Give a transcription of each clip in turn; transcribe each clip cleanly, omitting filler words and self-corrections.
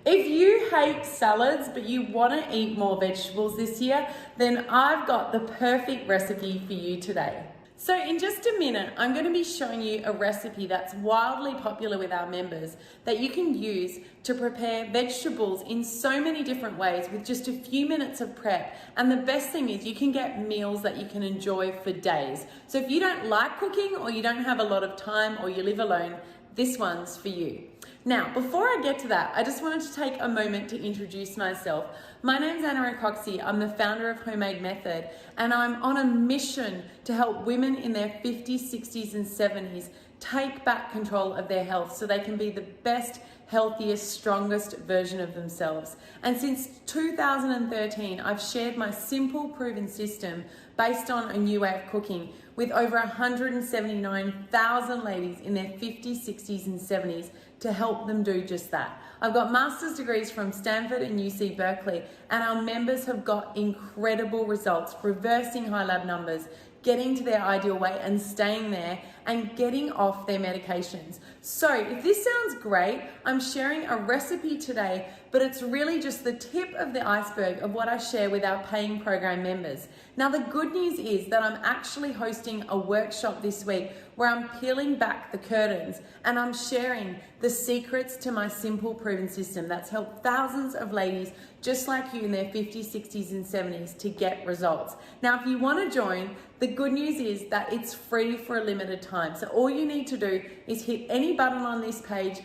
If you hate salads but you want to eat more vegetables this year, then I've got the perfect recipe for you today. So in just a minute, I'm going to be showing you a recipe that's wildly popular with our members that you can use to prepare vegetables in so many different ways with just a few minutes of prep. And the best thing is you can get meals that you can enjoy for days. So if you don't like cooking or you don't have a lot of time or you live alone, this one's for you. Now, before I get to that, I just wanted to take a moment to introduce myself. My name's Anna O'Coxie. I'm the founder of Homemade Method, and I'm on a mission to help women in their 50s, 60s, and 70s take back control of their health so they can be the best, healthiest, strongest version of themselves. And since 2013, I've shared my simple, proven system based on a new way of cooking with over 179,000 ladies in their 50s, 60s, and 70s to help them do just that. I've got master's degrees from Stanford and UC Berkeley, and our members have got incredible results, reversing high lab numbers, getting to their ideal weight and staying there, and getting off their medications. So if this sounds great, I'm sharing a recipe today, but it's really just the tip of the iceberg of what I share with our paying program members. Now the good news is that I'm actually hosting a workshop this week where I'm peeling back the curtains and I'm sharing the secrets to my simple proven system that's helped thousands of ladies just like you in their 50s, 60s, and 70s to get results. Now, if you want to join, the good news is that it's free for a limited time. So all you need to do is hit any button on this page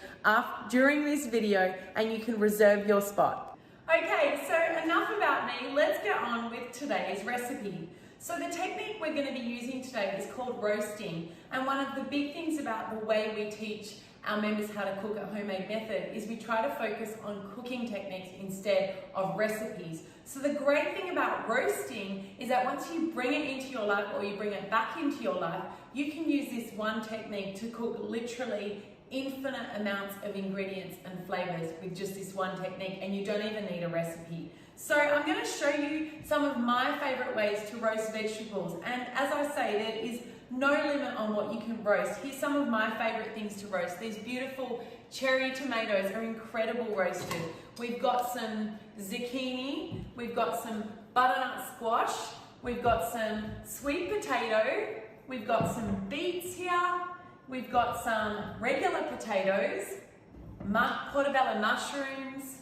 during this video and you can reserve your spot. Okay, so enough about me. Let's get on with today's recipe. So the technique we're going to be using today is called roasting. And one of the big things about the way we teach our members how to cook at Homemade Method is we try to focus on cooking techniques instead of recipes. So the great thing about roasting is that once you bring it into your life or you bring it back into your life, you can use this one technique to cook literally infinite amounts of ingredients and flavors with just this one technique, and you don't even need a recipe. So I'm going to show you some of my favorite ways to roast vegetables, and as I say, there is no limit on what you can roast. Here's some of my favorite things to roast. These beautiful cherry tomatoes are incredible roasted. We've got some zucchini, we've got some butternut squash, we've got some sweet potato, we've got some beets here, we've got some regular potatoes, portobello mushrooms.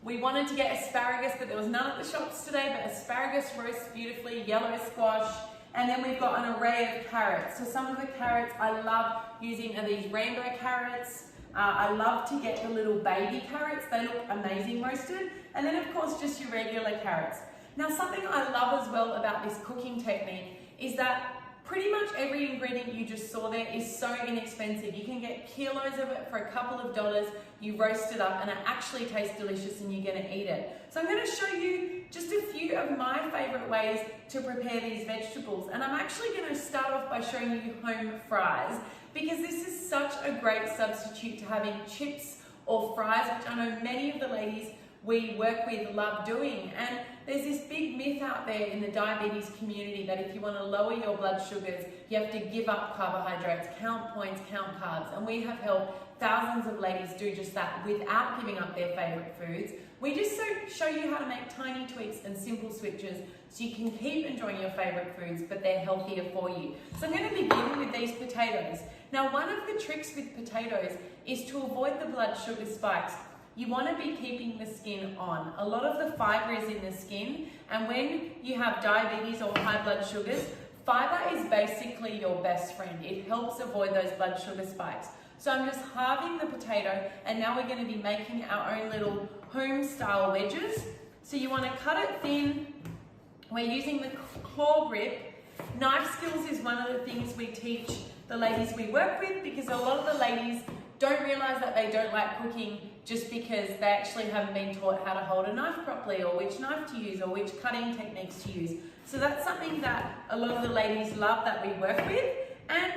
We wanted to get asparagus, but there was none at the shops today, but asparagus roasts beautifully, yellow squash, and then we've got an array of carrots. So some of the carrots I love using are these rainbow carrots. I love to get the little baby carrots. They look amazing roasted. And then of course just your regular carrots. Now something I love as well about this cooking technique is that pretty much every ingredient you just saw there is so inexpensive. You can get kilos of it for a couple of dollars. You roast it up and it actually tastes delicious and you're going to eat it. So I'm going to show you just a few of my favorite ways to prepare these vegetables. And I'm actually going to start off by showing you home fries, because this is such a great substitute to having chips or fries, which I know many of the ladies we work with love doing. And there's this big myth out there in the diabetes community that if you want to lower your blood sugars, you have to give up carbohydrates, count points, count carbs. And we have helped thousands of ladies do just that without giving up their favorite foods. We just show you how to make tiny tweaks and simple switches so you can keep enjoying your favorite foods, but they're healthier for you. So I'm going to begin with these potatoes. Now, one of the tricks with potatoes is to avoid the blood sugar spikes. You want to be keeping the skin on. A lot of the fiber is in the skin, and when you have diabetes or high blood sugars, fiber is basically your best friend. It helps avoid those blood sugar spikes. So I'm just halving the potato, and now we're going to be making our own little home style wedges. So you want to cut it thin. We're using the claw grip. Knife skills is one of the things we teach the ladies we work with, because a lot of the ladies don't realize that they don't like cooking just because they actually haven't been taught how to hold a knife properly, or which knife to use, or which cutting techniques to use. So that's something that a lot of the ladies love that we work with. And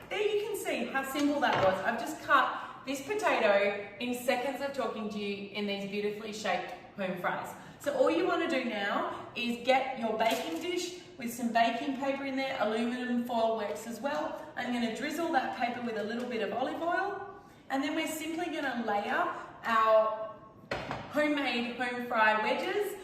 there you can see how simple that was. I've just cut this potato in seconds of talking to you in these beautifully shaped home fries. So all you want to do now is get your baking dish with some baking paper in there. Aluminum foil works as well. I'm going to drizzle that paper with a little bit of olive oil, and then we're simply going to layer our homemade home fry wedges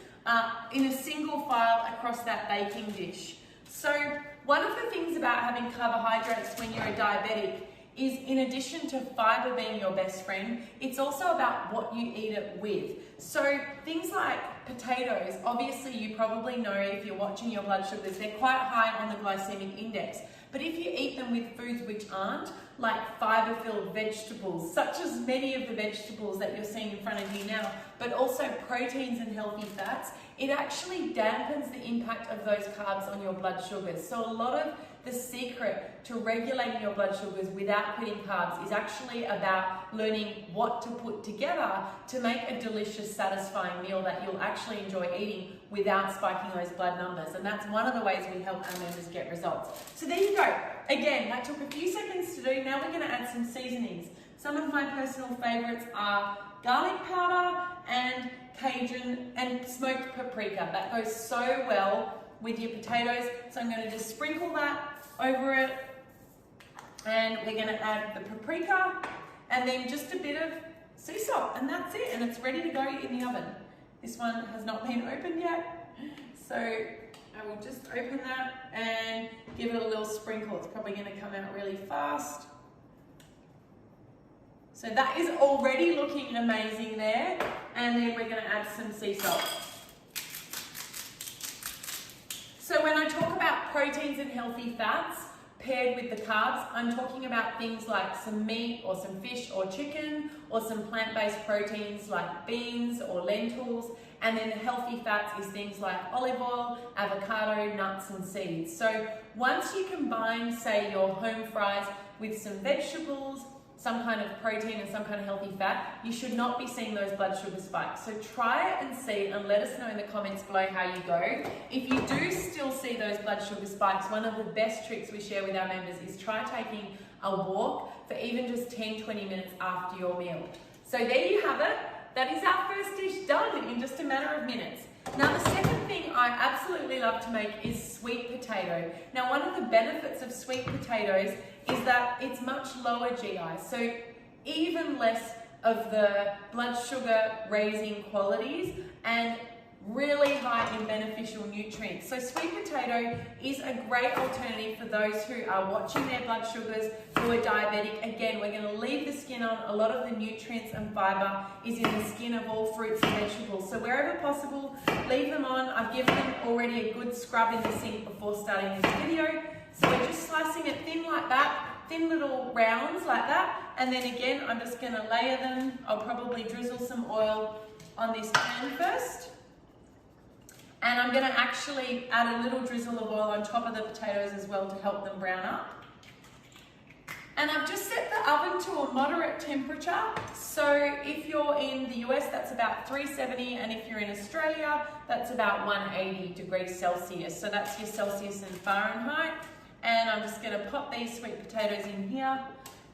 in a single file across that baking dish. So one of the things about having carbohydrates when you're a diabetic is, in addition to fiber being your best friend, it's also about what you eat it with. So things like potatoes, obviously you probably know if you're watching your blood sugars, they're quite high on the glycemic index. But if you eat them with foods which aren't, like fiber-filled vegetables, such as many of the vegetables that you're seeing in front of you now, but also proteins and healthy fats, it actually dampens the impact of those carbs on your blood sugars. So a lot of the secret to regulating your blood sugars without quitting carbs is actually about learning what to put together to make a delicious, satisfying meal that you'll actually enjoy eating without spiking those blood numbers. And that's one of the ways we help our members get results. So there you go. Again, that took a few seconds to do. Now we're going to add some seasonings. Some of my personal favorites are garlic powder and Cajun and smoked paprika. That goes so well with your potatoes. So I'm going to just sprinkle that over it, and we're going to add the paprika and then just a bit of sea salt, and that's it, and it's ready to go in the oven. This one has not been opened yet, so I will just open that and give it a little sprinkle. It's probably going to come out really fast. So that is already looking amazing there, and then we're going to add some sea salt. So when I talk about proteins and healthy fats paired with the carbs, I'm talking about things like some meat or some fish or chicken, or some plant-based proteins like beans or lentils, and then the healthy fats is things like olive oil, avocado, nuts and seeds. So once you combine, say, your home fries with some vegetables, some kind of protein and some kind of healthy fat, you should not be seeing those blood sugar spikes. So try it and see, and let us know in the comments below how you go. If you do still see those blood sugar spikes, one of the best tricks we share with our members is try taking a walk for even just 10-20 minutes after your meal. So there you have it. That is our first dish done in just a matter of minutes. Now the second thing I absolutely love to make is sweet potato. Now one of the benefits of sweet potatoes is that it's much lower GI, so even less of the blood sugar raising qualities and really high in beneficial nutrients. So sweet potato is a great alternative for those who are watching their blood sugars, who are diabetic. Again, we're going to leave the skin on. A lot of the nutrients and fiber is in the skin of all fruits and vegetables. So wherever possible, leave them on. I've given them already a good scrub in the sink before starting this video. So we're just slicing it thin like that, thin little rounds like that. And then again, I'm just going to layer them. I'll probably drizzle some oil on this pan first. And I'm going to actually add a little drizzle of oil on top of the potatoes as well to help them brown up. And I've just set the oven to a moderate temperature. So if you're in the US, that's about 370, and if you're in Australia, that's about 180 degrees Celsius. So that's your Celsius and Fahrenheit. And I'm just going to pop these sweet potatoes in here.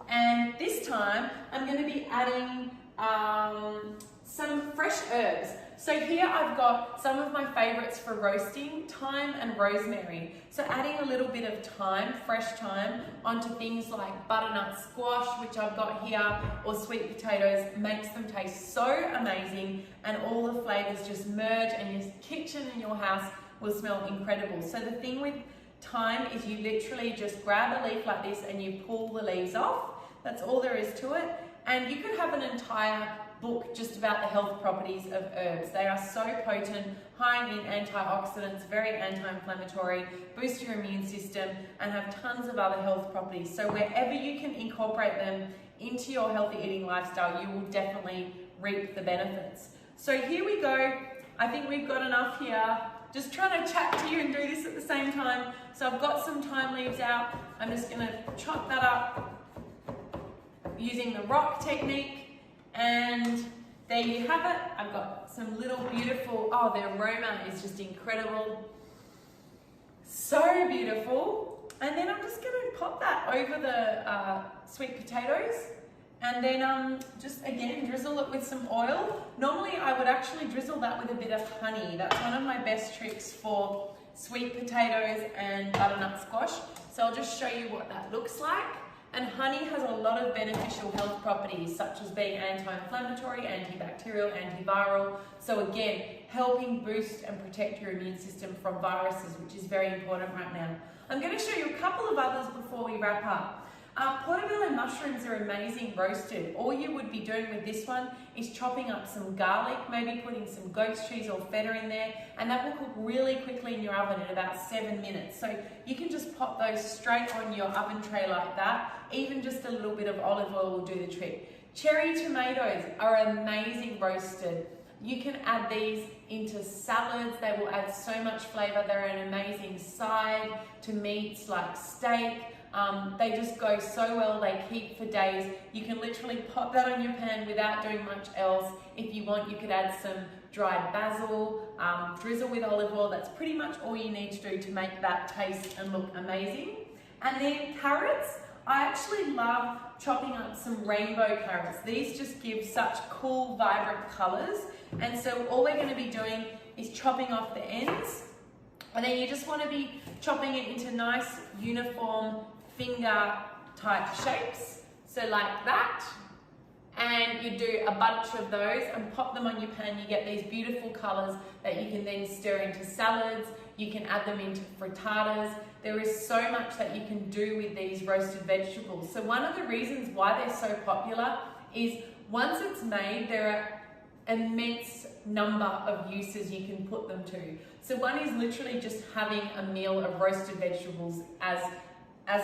And this time, I'm going to be adding some fresh herbs. So here I've got some of my favorites for roasting, thyme and rosemary. So adding a little bit of thyme, fresh thyme, onto things like butternut squash, which I've got here, or sweet potatoes, makes them taste so amazing, and all the flavors just merge, and your kitchen and your house will smell incredible. So the thing with thyme is you literally just grab a leaf like this and you pull the leaves off. That's all there is to it. And you could have an entire book just about the health properties of herbs. They are so potent, high in antioxidants, very anti-inflammatory, boost your immune system, and have tons of other health properties. So wherever you can incorporate them into your healthy eating lifestyle, you will definitely reap the benefits. So here we go. I think we've got enough here. Just trying to chat to you and do this at the same time. So I've got some thyme leaves out. I'm just going to chop that up using the rock technique. And there you have it. I've got some little beautiful, oh, the aroma is just incredible. So beautiful. And then I'm just going to pop that over the sweet potatoes. And then just again drizzle it with some oil. Normally I would actually drizzle that with a bit of honey. That's one of my best tricks for sweet potatoes and butternut squash. So I'll just show you what that looks like. And honey has a lot of beneficial health properties, such as being anti-inflammatory, antibacterial, antiviral. So again, helping boost and protect your immune system from viruses, which is very important right now. I'm going to show you a couple of others before we wrap up. Portobello mushrooms are amazing roasted. All you would be doing with this one is chopping up some garlic, maybe putting some goat's cheese or feta in there, and that will cook really quickly in your oven in about 7 minutes. So you can just pop those straight on your oven tray like that. Even just a little bit of olive oil will do the trick. Cherry tomatoes are amazing roasted. You can add these into salads. They will add so much flavor. They're an amazing side to meats like steak. They just go so well, they keep for days. You can literally pop that on your pan without doing much else. If you want, you could add some dried basil, drizzle with olive oil. That's pretty much all you need to do to make that taste and look amazing. And then carrots. I actually love chopping up some rainbow carrots. These just give such cool, vibrant colors. And so all we're going to be doing is chopping off the ends. And then you just want to be chopping it into nice, uniform, finger type shapes, so like that, and you do a bunch of those and pop them on your pan. You get these beautiful colors that you can then stir into salads. You can add them into frittatas. There is so much that you can do with these roasted vegetables. So one of the reasons why they're so popular is once it's made, there are immense number of uses you can put them to. So one is literally just having a meal of roasted vegetables as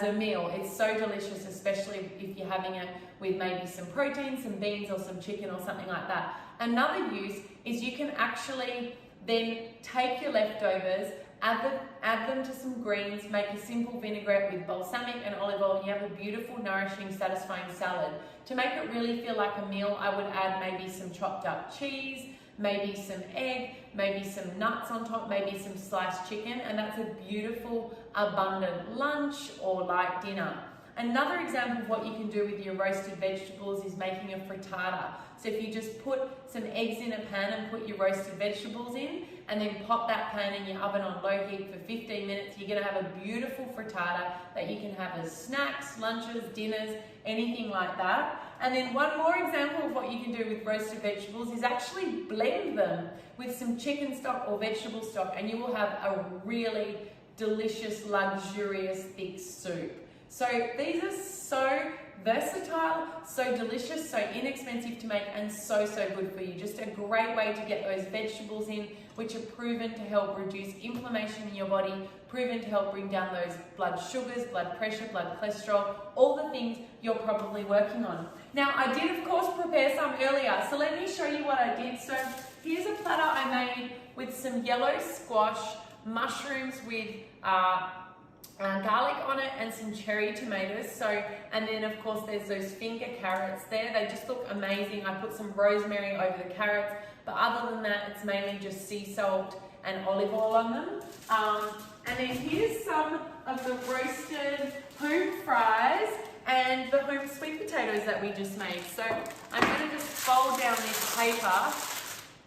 a meal. It's so delicious, especially if you're having it with maybe some protein, some beans or some chicken or something like that. Another use is you can actually then take your leftovers, add them to some greens, make a simple vinaigrette with balsamic and olive oil, and you have a beautiful, nourishing, satisfying salad. To make it really feel like a meal, I would add maybe some chopped up cheese, maybe some egg, maybe some nuts on top, maybe some sliced chicken, and that's a beautiful, abundant lunch or light dinner. Another example of what you can do with your roasted vegetables is making a frittata. So if you just put some eggs in a pan and put your roasted vegetables in, and then pop that pan in your oven on low heat for 15 minutes, you're gonna have a beautiful frittata that you can have as snacks, lunches, dinners, anything like that. And then one more example of what you can do with roasted vegetables is actually blend them with some chicken stock or vegetable stock, and you will have a really delicious, luxurious, thick soup. So these are so versatile, so delicious, so inexpensive to make, and so good for you. Just a great way to get those vegetables in, which are proven to help reduce inflammation in your body, proven to help bring down those blood sugars, blood pressure, blood cholesterol, all the things you're probably working on. Now, I did, of course, prepare some earlier, so let me show you what I did. So here's a platter I made with some yellow squash, mushrooms with garlic on it, and some cherry tomatoes. So, and then of course there's those finger carrots there. They just look amazing. I put some rosemary over the carrots, but other than that, it's mainly just sea salt and olive oil on them. And then here's some of the roasted home fries and the home sweet potatoes that we just made. So I'm going to just fold down this paper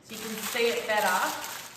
so you can see it better.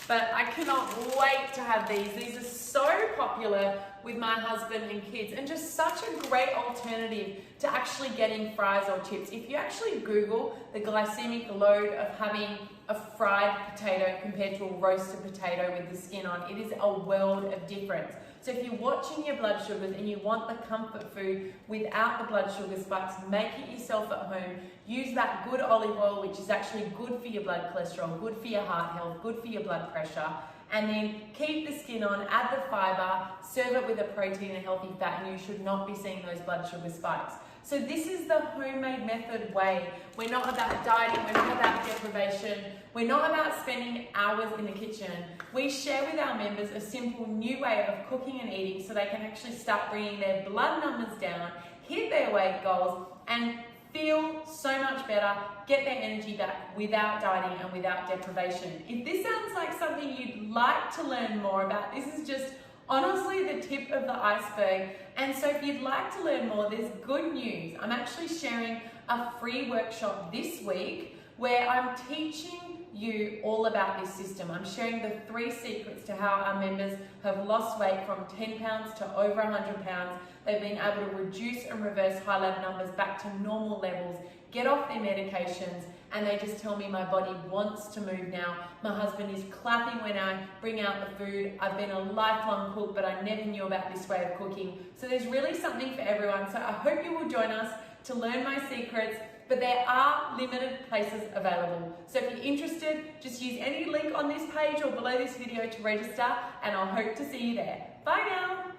But I cannot wait to have these. These are so popular with my husband and kids, and just such a great alternative to actually getting fries or chips. If you actually Google the glycemic load of having a fried potato compared to a roasted potato with the skin on, it is a world of difference. So if you're watching your blood sugars and you want the comfort food without the blood sugar spikes, make it yourself at home. Use that good olive oil, which is actually good for your blood cholesterol, good for your heart health, good for your blood pressure. And then keep the skin on, add the fiber, serve it with a protein and healthy fat, and you should not be seeing those blood sugar spikes. So this is the homemade method way. We're not about dieting, we're not about deprivation, we're not about spending hours in the kitchen. We share with our members a simple new way of cooking and eating so they can actually start bringing their blood numbers down, hit their weight goals, and feel so much better, get their energy back without dieting and without deprivation. If this sounds like something you'd like to learn more about, this is just honestly the tip of the iceberg. And so if you'd like to learn more, there's good news. I'm actually sharing a free workshop this week where I'm teaching you all about this system. I'm sharing the 3 secrets to how our members have lost weight from 10 pounds to over 100 pounds. They've been able to reduce and reverse high lab numbers back to normal levels, get off their medications, and they just tell me my body wants to move now. My husband is clapping when I bring out the food. I've been a lifelong cook, but I never knew about this way of cooking. So there's really something for everyone. So I hope you will join us to learn my secrets, but there are limited places available. So if you're interested, just use any link on this page or below this video to register, and I'll hope to see you there. Bye now.